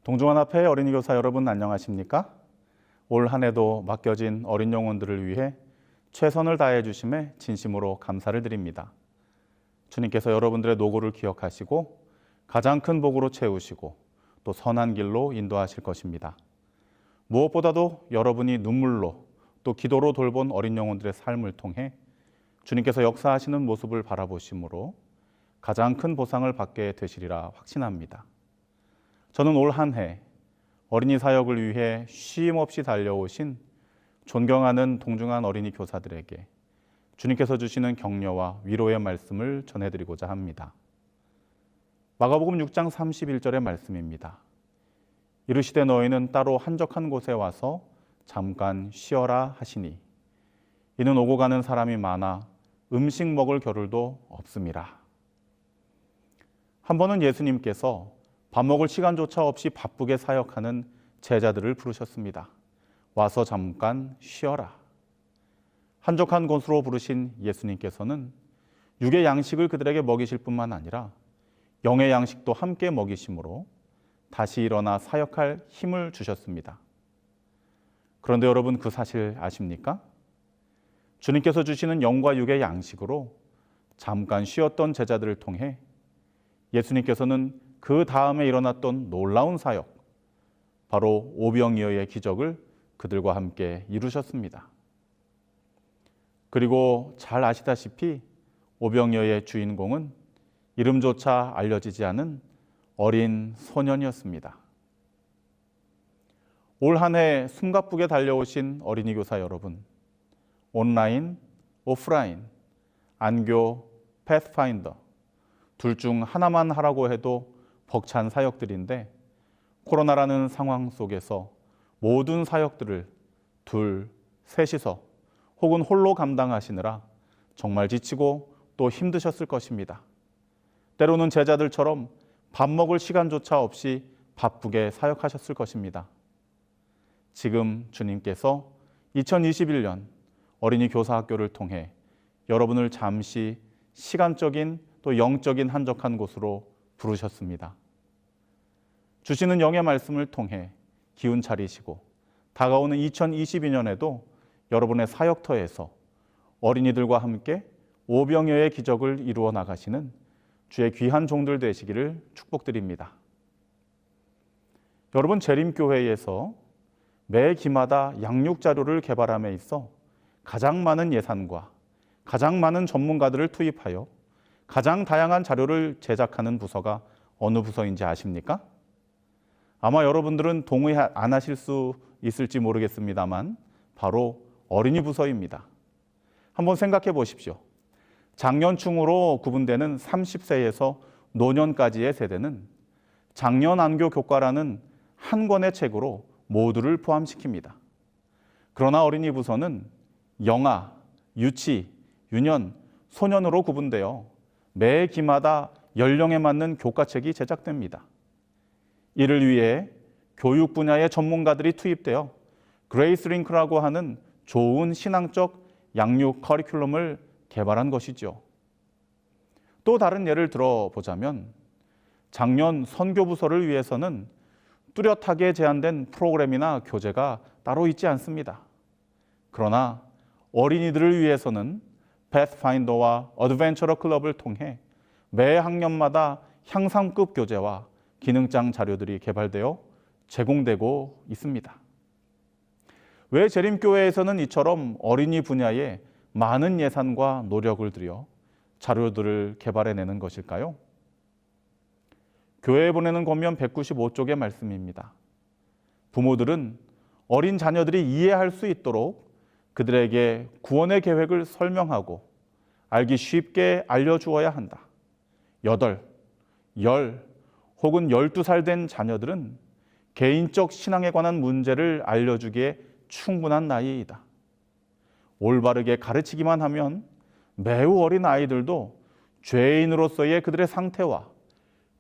동중환앞회 어린이 교사 여러분 안녕하십니까? 올 한 해도 맡겨진 어린 영혼들을 위해 최선을 다해 주심에 진심으로 감사를 드립니다. 주님께서 여러분들의 노고를 기억하시고 가장 큰 복으로 채우시고 또 선한 길로 인도하실 것입니다. 무엇보다도 여러분이 눈물로 또 기도로 돌본 어린 영혼들의 삶을 통해 주님께서 역사하시는 모습을 바라보심으로 가장 큰 보상을 받게 되시리라 확신합니다. 저는 올 한 해 어린이 사역을 위해 쉼 없이 달려오신 존경하는 동중한 어린이 교사들에게 주님께서 주시는 격려와 위로의 말씀을 전해드리고자 합니다. 마가복음 6장 31절의 말씀입니다. 이르시되 너희는 따로 한적한 곳에 와서 잠깐 쉬어라 하시니 이는 오고 가는 사람이 많아 음식 먹을 겨를도 없음이라. 한 번은 예수님께서 밥 먹을 시간조차 없이 바쁘게 사역하는 제자들을 부르셨습니다. 와서 잠깐 쉬어라. 한적한 곳으로 부르신 예수님께서는 육의 양식을 그들에게 먹이실 뿐만 아니라 영의 양식도 함께 먹이심으로 다시 일어나 사역할 힘을 주셨습니다. 그런데 여러분 그 사실 아십니까? 주님께서 주시는 영과 육의 양식으로 잠깐 쉬었던 제자들을 통해 예수님께서는 그 다음에 일어났던 놀라운 사역, 바로 오병이어의 기적을 그들과 함께 이루셨습니다. 그리고 잘 아시다시피 오병이어의 주인공은 이름조차 알려지지 않은 어린 소년이었습니다. 올 한 해 숨가쁘게 달려오신 어린이 교사 여러분, 온라인, 오프라인, 안교, 패스파인더 둘 중 하나만 하라고 해도 벅찬 사역들인데 코로나라는 상황 속에서 모든 사역들을 둘, 셋이서 혹은 홀로 감당하시느라 정말 지치고 또 힘드셨을 것입니다. 때로는 제자들처럼 밥 먹을 시간조차 없이 바쁘게 사역하셨을 것입니다. 지금 주님께서 2021년 어린이 교사학교를 통해 여러분을 잠시 시간적인 또 영적인 한적한 곳으로 부르셨습니다. 주시는 영의 말씀을 통해 기운 차리시고 다가오는 2022년에도 여러분의 사역터에서 어린이들과 함께 오병이어의 기적을 이루어 나가시는 주의 귀한 종들 되시기를 축복드립니다. 여러분 재림교회에서 매 기마다 양육 자료를 개발함에 있어 가장 많은 예산과 가장 많은 전문가들을 투입하여 가장 다양한 자료를 제작하는 부서가 어느 부서인지 아십니까? 아마 여러분들은 동의 안 하실 수 있을지 모르겠습니다만 바로 어린이 부서입니다. 한번 생각해 보십시오. 장년층으로 구분되는 30세에서 노년까지의 세대는 장년안교 교과라는 한 권의 책으로 모두를 포함시킵니다. 그러나 어린이 부서는 영아, 유치, 유년, 소년으로 구분되어 매 기마다 연령에 맞는 교과책이 제작됩니다. 이를 위해 교육 분야의 전문가들이 투입되어 그레이스 링크라고 하는 좋은 신앙적 양육 커리큘럼을 개발한 것이죠. 또 다른 예를 들어보자면 장년 선교부서를 위해서는 뚜렷하게 제한된 프로그램이나 교재가 따로 있지 않습니다. 그러나 어린이들을 위해서는 패스파인더와 어드벤처러 클럽을 통해 매 학년마다 향상급 교재와 기능장 자료들이 개발되어 제공되고 있습니다. 왜 재림교회에서는 이처럼 어린이 분야에 많은 예산과 노력을 들여 자료들을 개발해내는 것일까요? 교회에 보내는 권면 195쪽의 말씀입니다. 부모들은 어린 자녀들이 이해할 수 있도록 그들에게 구원의 계획을 설명하고 알기 쉽게 알려주어야 한다. 8, 10 혹은 12살 된 자녀들은 개인적 신앙에 관한 문제를 알려주기에 충분한 나이이다. 올바르게 가르치기만 하면 매우 어린 아이들도 죄인으로서의 그들의 상태와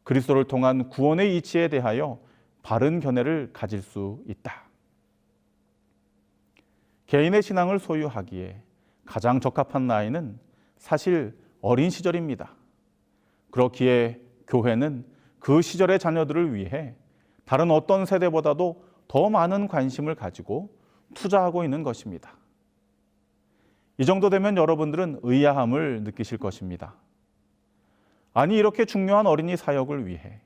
그리스도를 통한 구원의 이치에 대하여 바른 견해를 가질 수 있다. 개인의 신앙을 소유하기에 가장 적합한 나이는 사실 어린 시절입니다. 그렇기에 교회는 그 시절의 자녀들을 위해 다른 어떤 세대보다도 더 많은 관심을 가지고 투자하고 있는 것입니다. 이 정도 되면 여러분들은 의아함을 느끼실 것입니다. 아니, 이렇게 중요한 어린이 사역을 위해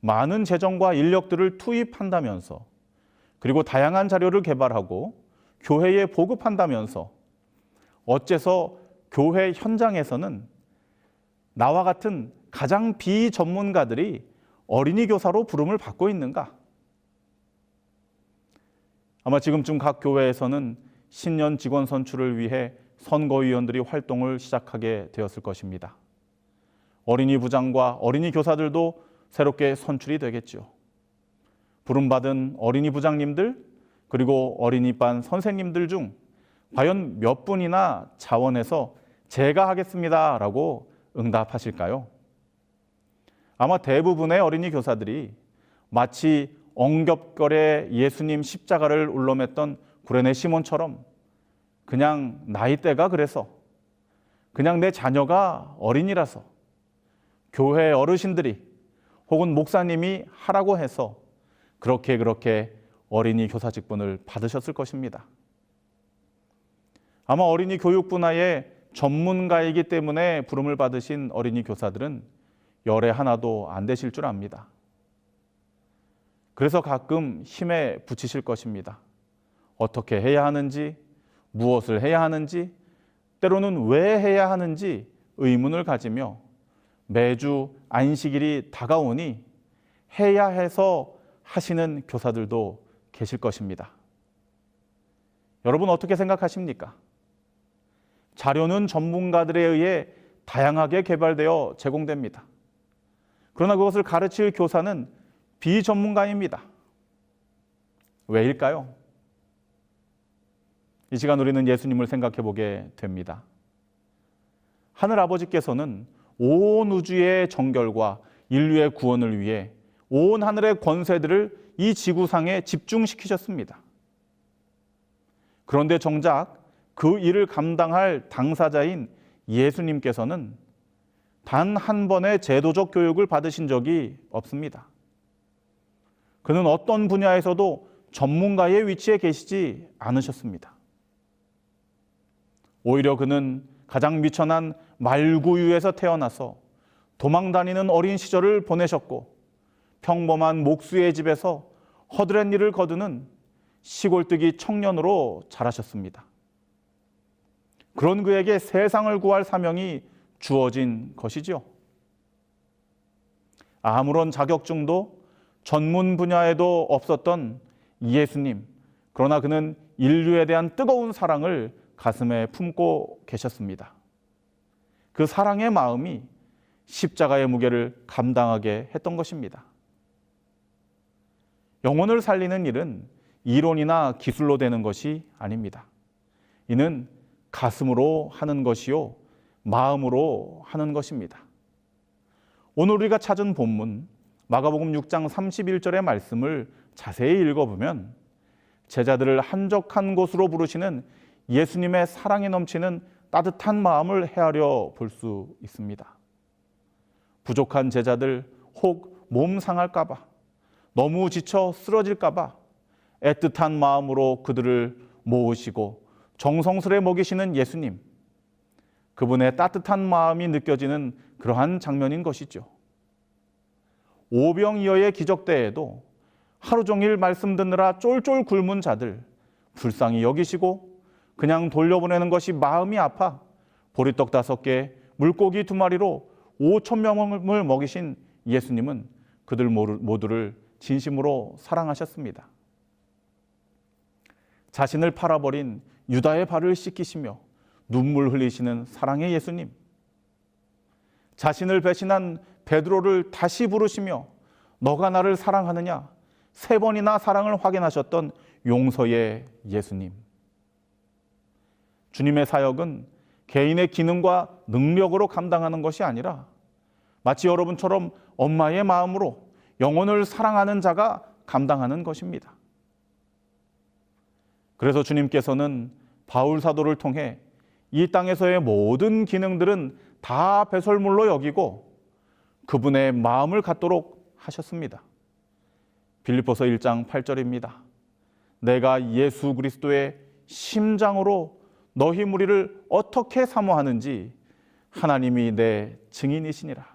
많은 재정과 인력들을 투입한다면서, 그리고 다양한 자료를 개발하고 교회에 보급한다면서 어째서 교회 현장에서는 나와 같은 가장 비전문가들이 어린이 교사로 부름을 받고 있는가? 아마 지금쯤 각 교회에서는 신년 직원 선출을 위해 선거위원들이 활동을 시작하게 되었을 것입니다. 어린이 부장과 어린이 교사들도 새롭게 선출이 되겠죠. 부름받은 어린이 부장님들, 그리고 어린이반 선생님들 중 과연 몇 분이나 자원해서 제가 하겠습니다라고 응답하실까요? 아마 대부분의 어린이 교사들이 마치 엉겹결에 예수님 십자가를 울름했던 구레네 시몬처럼 그냥 나이대가 그래서, 그냥 내 자녀가 어린이라서, 교회 어르신들이 혹은 목사님이 하라고 해서 그렇게 어린이 교사 직분을 받으셨을 것입니다. 아마 어린이 교육 분야의 전문가이기 때문에 부름을 받으신 어린이 교사들은 열에 하나도 안 되실 줄 압니다. 그래서 가끔 힘에 부치실 것입니다. 어떻게 해야 하는지, 무엇을 해야 하는지, 때로는 왜 해야 하는지 의문을 가지며 매주 안식일이 다가오니 해야 해서 하시는 교사들도 계실 것입니다. 여러분 어떻게 생각하십니까? 자료는 전문가들에 의해 다양하게 개발되어 제공됩니다. 그러나 그것을 가르칠 교사는 비전문가입니다. 왜일까요? 이 시간 우리는 예수님을 생각해 보게 됩니다. 하늘 아버지께서는 온 우주의 정결과 인류의 구원을 위해 온 하늘의 권세들을 이 지구상에 집중시키셨습니다. 그런데 정작 그 일을 감당할 당사자인 예수님께서는 단 한 번의 제도적 교육을 받으신 적이 없습니다. 그는 어떤 분야에서도 전문가의 위치에 계시지 않으셨습니다. 오히려 그는 가장 미천한 말구유에서 태어나서 도망다니는 어린 시절을 보내셨고, 평범한 목수의 집에서 허드렛 일을 거두는 시골뜨기 청년으로 자라셨습니다. 그런 그에게 세상을 구할 사명이 주어진 것이죠. 아무런 자격증도 전문 분야에도 없었던 예수님, 그러나 그는 인류에 대한 뜨거운 사랑을 가슴에 품고 계셨습니다. 그 사랑의 마음이 십자가의 무게를 감당하게 했던 것입니다. 영혼을 살리는 일은 이론이나 기술로 되는 것이 아닙니다. 이는 가슴으로 하는 것이요, 마음으로 하는 것입니다. 오늘 우리가 찾은 본문 마가복음 6장 31절의 말씀을 자세히 읽어보면 제자들을 한적한 곳으로 부르시는 예수님의 사랑이 넘치는 따뜻한 마음을 헤아려 볼 수 있습니다. 부족한 제자들, 혹 몸 상할까 봐, 너무 지쳐 쓰러질까 봐 애틋한 마음으로 그들을 모으시고 정성스레 먹이시는 예수님, 그분의 따뜻한 마음이 느껴지는 그러한 장면인 것이죠. 오병이어의 기적 때에도 하루 종일 말씀 듣느라 쫄쫄 굶은 자들 불쌍히 여기시고 그냥 돌려보내는 것이 마음이 아파 보리떡 5개, 물고기 2마리로 5,000명을 먹이신 예수님은 그들 모두를 진심으로 사랑하셨습니다. 자신을 팔아버린 유다의 발을 씻기시며 눈물 흘리시는 사랑의 예수님, 자신을 배신한 베드로를 다시 부르시며 너가 나를 사랑하느냐 3번이나 사랑을 확인하셨던 용서의 예수님. 주님의 사역은 개인의 기능과 능력으로 감당하는 것이 아니라 마치 여러분처럼 엄마의 마음으로 영혼을 사랑하는 자가 감당하는 것입니다. 그래서 주님께서는 바울 사도를 통해 이 땅에서의 모든 기능들은 다 배설물로 여기고 그분의 마음을 갖도록 하셨습니다. 빌립보서 1장 8절입니다. 내가 예수 그리스도의 심장으로 너희 무리를 어떻게 사모하는지 하나님이 내 증인이시니라.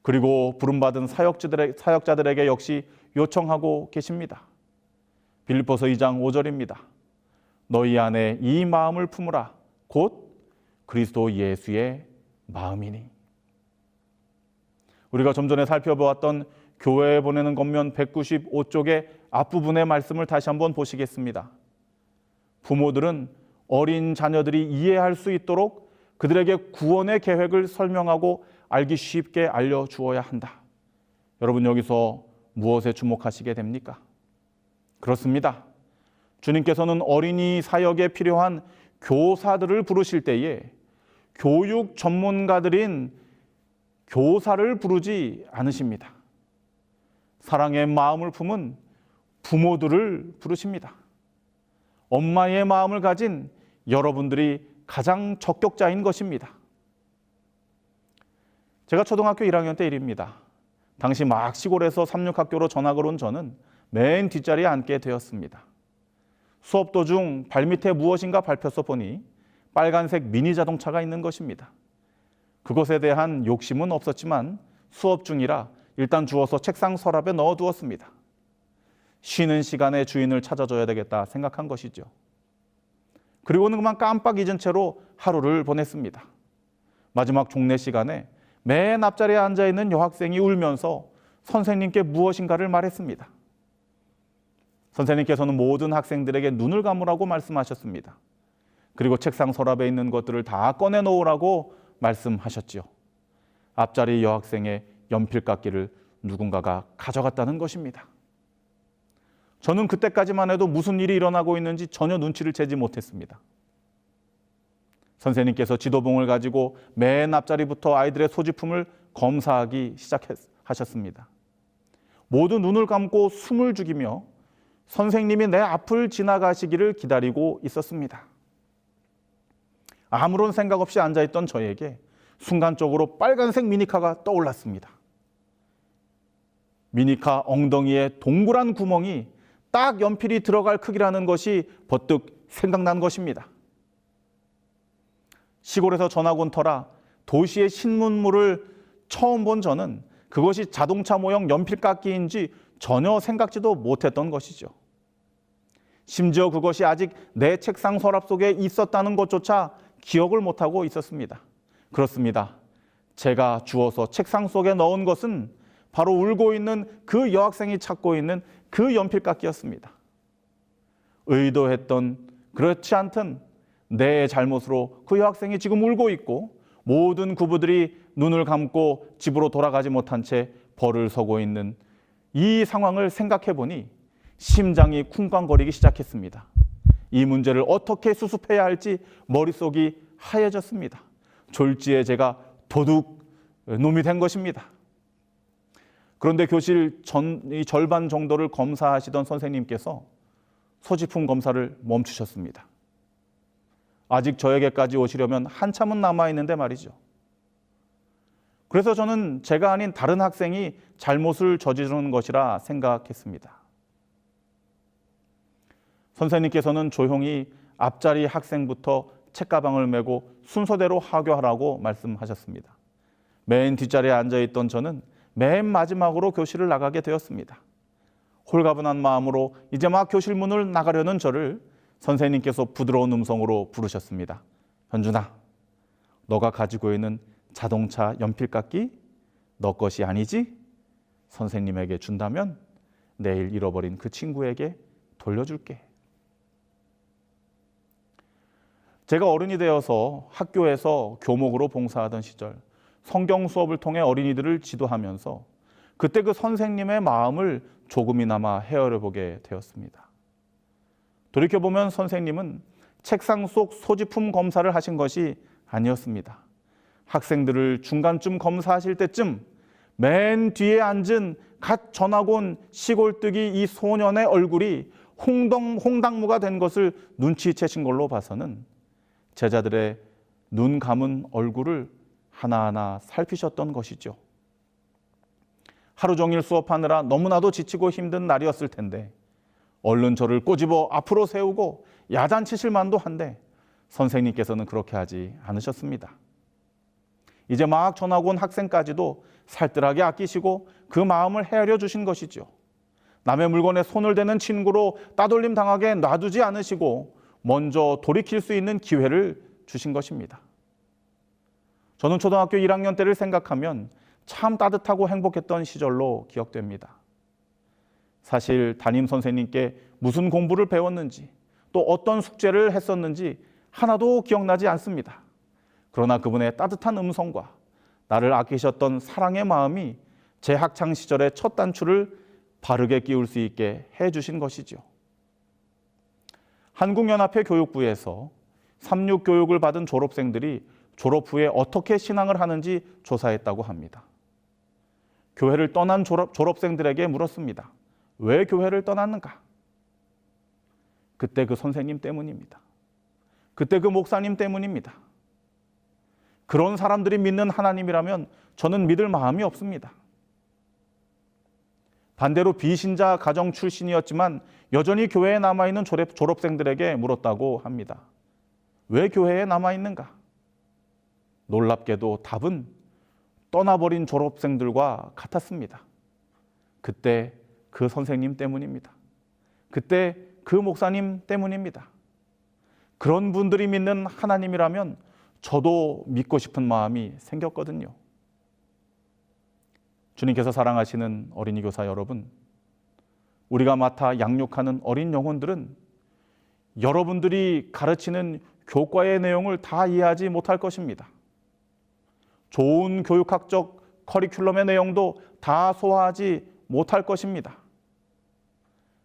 그리고 부름받은 사역자들에게 역시 요청하고 계십니다. 빌립보서 2장 5절입니다. 너희 안에 이 마음을 품으라. 곧 그리스도 예수의 마음이니. 우리가 좀 전에 살펴보았던 교회에 보내는 겉면 195쪽의 앞부분의 말씀을 다시 한번 보시겠습니다. 부모들은 어린 자녀들이 이해할 수 있도록 그들에게 구원의 계획을 설명하고 알기 쉽게 알려주어야 한다. 여러분, 여기서 무엇에 주목하시게 됩니까? 그렇습니다. 주님께서는 어린이 사역에 필요한 교사들을 부르실 때에 교육 전문가들인 교사를 부르지 않으십니다. 사랑의 마음을 품은 부모들을 부르십니다. 엄마의 마음을 가진 여러분들이 가장 적격자인 것입니다. 제가 초등학교 1학년 때 일입니다. 당시 막 시골에서 삼육학교로 전학을 온 저는 맨 뒷자리에 앉게 되었습니다. 수업 도중 발밑에 무엇인가 밟혀서 보니 빨간색 미니 자동차가 있는 것입니다. 그것에 대한 욕심은 없었지만 수업 중이라 일단 주워서 책상 서랍에 넣어두었습니다. 쉬는 시간에 주인을 찾아줘야 되겠다 생각한 것이죠. 그리고는 그만 깜빡 잊은 채로 하루를 보냈습니다. 마지막 종례 시간에 맨 앞자리에 앉아있는 여학생이 울면서 선생님께 무엇인가를 말했습니다. 선생님께서는 모든 학생들에게 눈을 감으라고 말씀하셨습니다. 그리고 책상 서랍에 있는 것들을 다 꺼내놓으라고 말씀하셨지요. 앞자리 여학생의 연필깎이를 누군가가 가져갔다는 것입니다. 저는 그때까지만 해도 무슨 일이 일어나고 있는지 전혀 눈치를 채지 못했습니다. 선생님께서 지도봉을 가지고 맨 앞자리부터 아이들의 소지품을 검사하기 시작하셨습니다. 모두 눈을 감고 숨을 죽이며 선생님이 내 앞을 지나가시기를 기다리고 있었습니다. 아무런 생각 없이 앉아있던 저에게 순간적으로 빨간색 미니카가 떠올랐습니다. 미니카 엉덩이에 동그란 구멍이 딱 연필이 들어갈 크기라는 것이 버뜩 생각난 것입니다. 시골에서 전학 온 터라 도시의 신문물을 처음 본 저는 그것이 자동차 모형 연필깎이인지 전혀 생각지도 못했던 것이죠. 심지어 그것이 아직 내 책상 서랍 속에 있었다는 것조차 기억을 못하고 있었습니다. 그렇습니다. 제가 주워서 책상 속에 넣은 것은 바로 울고 있는 그 여학생이 찾고 있는 그 연필깎이였습니다. 의도했던 그렇지 않던 내 잘못으로 그 여학생이 지금 울고 있고 모든 구부들이 눈을 감고 집으로 돌아가지 못한 채 벌을 서고 있는 이 상황을 생각해 보니 심장이 쿵쾅거리기 시작했습니다. 이 문제를 어떻게 수습해야 할지 머릿속이 하얘졌습니다. 졸지에 제가 도둑 놈이 된 것입니다. 그런데 교실 절반 정도를 검사하시던 선생님께서 소지품 검사를 멈추셨습니다. 아직 저에게까지 오시려면 한참은 남아있는데 말이죠. 그래서 저는 제가 아닌 다른 학생이 잘못을 저지르는 것이라 생각했습니다. 선생님께서는 조용히 앞자리 학생부터 책가방을 메고 순서대로 하교하라고 말씀하셨습니다. 맨 뒷자리에 앉아있던 저는 맨 마지막으로 교실을 나가게 되었습니다. 홀가분한 마음으로 이제 막 교실 문을 나가려는 저를 선생님께서 부드러운 음성으로 부르셨습니다. 현준아, 너가 가지고 있는 자동차 연필깎이 너 것이 아니지? 선생님에게 준다면 내일 잃어버린 그 친구에게 돌려줄게. 제가 어른이 되어서 학교에서 교목으로 봉사하던 시절 성경 수업을 통해 어린이들을 지도하면서 그때 그 선생님의 마음을 조금이나마 헤아려보게 되었습니다. 돌이켜보면 선생님은 책상 속 소지품 검사를 하신 것이 아니었습니다. 학생들을 중간쯤 검사하실 때쯤 맨 뒤에 앉은 갓 전학 온 시골뜨기 이 소년의 얼굴이 홍당무가 된 것을 눈치채신 걸로 봐서는 제자들의 눈 감은 얼굴을 하나하나 살피셨던 것이죠. 하루 종일 수업하느라 너무나도 지치고 힘든 날이었을 텐데 얼른 저를 꼬집어 앞으로 세우고 야단치실 만도 한데 선생님께서는 그렇게 하지 않으셨습니다. 이제 막 전학 온 학생까지도 살뜰하게 아끼시고 그 마음을 헤아려 주신 것이죠. 남의 물건에 손을 대는 친구로 따돌림 당하게 놔두지 않으시고 먼저 돌이킬 수 있는 기회를 주신 것입니다. 저는 초등학교 1학년 때를 생각하면 참 따뜻하고 행복했던 시절로 기억됩니다. 사실 담임 선생님께 무슨 공부를 배웠는지 또 어떤 숙제를 했었는지 하나도 기억나지 않습니다. 그러나 그분의 따뜻한 음성과 나를 아끼셨던 사랑의 마음이 제 학창 시절의 첫 단추를 바르게 끼울 수 있게 해주신 것이죠. 한국연합회 교육부에서 3.6 교육을 받은 졸업생들이 졸업 후에 어떻게 신앙을 하는지 조사했다고 합니다. 교회를 떠난 졸업생들에게 물었습니다. 왜 교회를 떠났는가? 그때 그 선생님 때문입니다. 그때 그 목사님 때문입니다. 그런 사람들이 믿는 하나님이라면 저는 믿을 마음이 없습니다. 반대로 비신자 가정 출신이었지만 여전히 교회에 남아있는 졸업생들에게 물었다고 합니다. 왜 교회에 남아있는가? 놀랍게도 답은 떠나버린 졸업생들과 같았습니다. 그때 그 선생님 때문입니다. 그때 그 목사님 때문입니다. 그런 분들이 믿는 하나님이라면 저도 믿고 싶은 마음이 생겼거든요. 주님께서 사랑하시는 어린이 교사 여러분, 우리가 맡아 양육하는 어린 영혼들은 여러분들이 가르치는 교과의 내용을 다 이해하지 못할 것입니다. 좋은 교육학적 커리큘럼의 내용도 다 소화하지 못할 것입니다.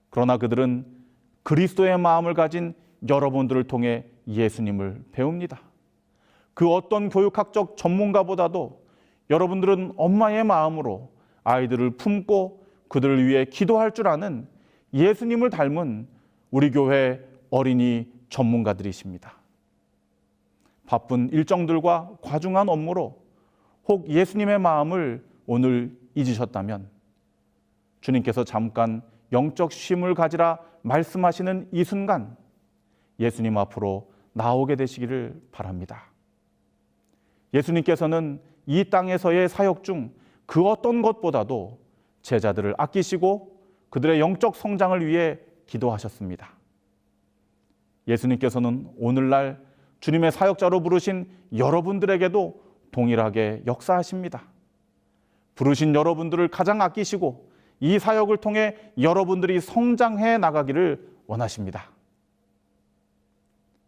그러나 그들은 그리스도의 마음을 가진 여러분들을 통해 예수님을 배웁니다. 그 어떤 교육학적 전문가보다도 여러분들은 엄마의 마음으로 아이들을 품고 그들을 위해 기도할 줄 아는 예수님을 닮은 우리 교회 어린이 전문가들이십니다. 바쁜 일정들과 과중한 업무로 혹 예수님의 마음을 오늘 잊으셨다면 주님께서 잠깐 영적 쉼을 가지라 말씀하시는 이 순간 예수님 앞으로 나오게 되시기를 바랍니다. 예수님께서는 이 땅에서의 사역 중 그 어떤 것보다도 제자들을 아끼시고 그들의 영적 성장을 위해 기도하셨습니다. 예수님께서는 오늘날 주님의 사역자로 부르신 여러분들에게도 동일하게 역사하십니다. 부르신 여러분들을 가장 아끼시고 이 사역을 통해 여러분들이 성장해 나가기를 원하십니다.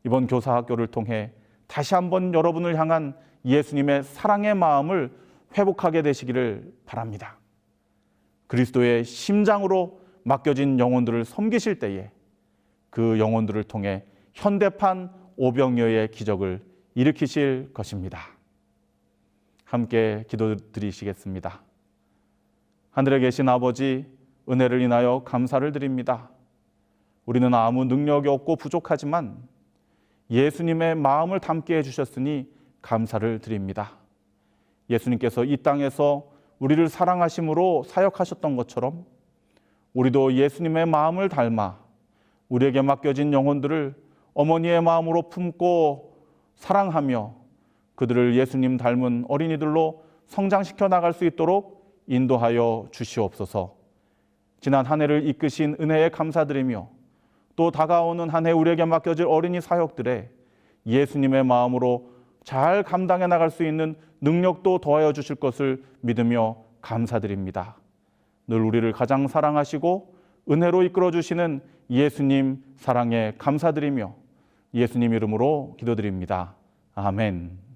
이번 교사학교를 통해 다시 한번 여러분을 향한 예수님의 사랑의 마음을 회복하게 되시기를 바랍니다. 그리스도의 심장으로 맡겨진 영혼들을 섬기실 때에 그 영혼들을 통해 현대판 오병이어의 기적을 일으키실 것입니다. 함께 기도드리시겠습니다. 하늘에 계신 아버지, 은혜를 인하여 감사를 드립니다. 우리는 아무 능력이 없고 부족하지만 예수님의 마음을 담게 해주셨으니 감사를 드립니다. 예수님께서 이 땅에서 우리를 사랑하심으로 사역하셨던 것처럼 우리도 예수님의 마음을 닮아 우리에게 맡겨진 영혼들을 어머니의 마음으로 품고 사랑하며 그들을 예수님 닮은 어린이들로 성장시켜 나갈 수 있도록 인도하여 주시옵소서. 지난 한 해를 이끄신 은혜에 감사드리며 또 다가오는 한 해 우리에게 맡겨질 어린이 사역들에 예수님의 마음으로 잘 감당해 나갈 수 있는 능력도 더하여 주실 것을 믿으며 감사드립니다. 늘 우리를 가장 사랑하시고 은혜로 이끌어 주시는 예수님 사랑에 감사드리며 예수님 이름으로 기도드립니다. 아멘.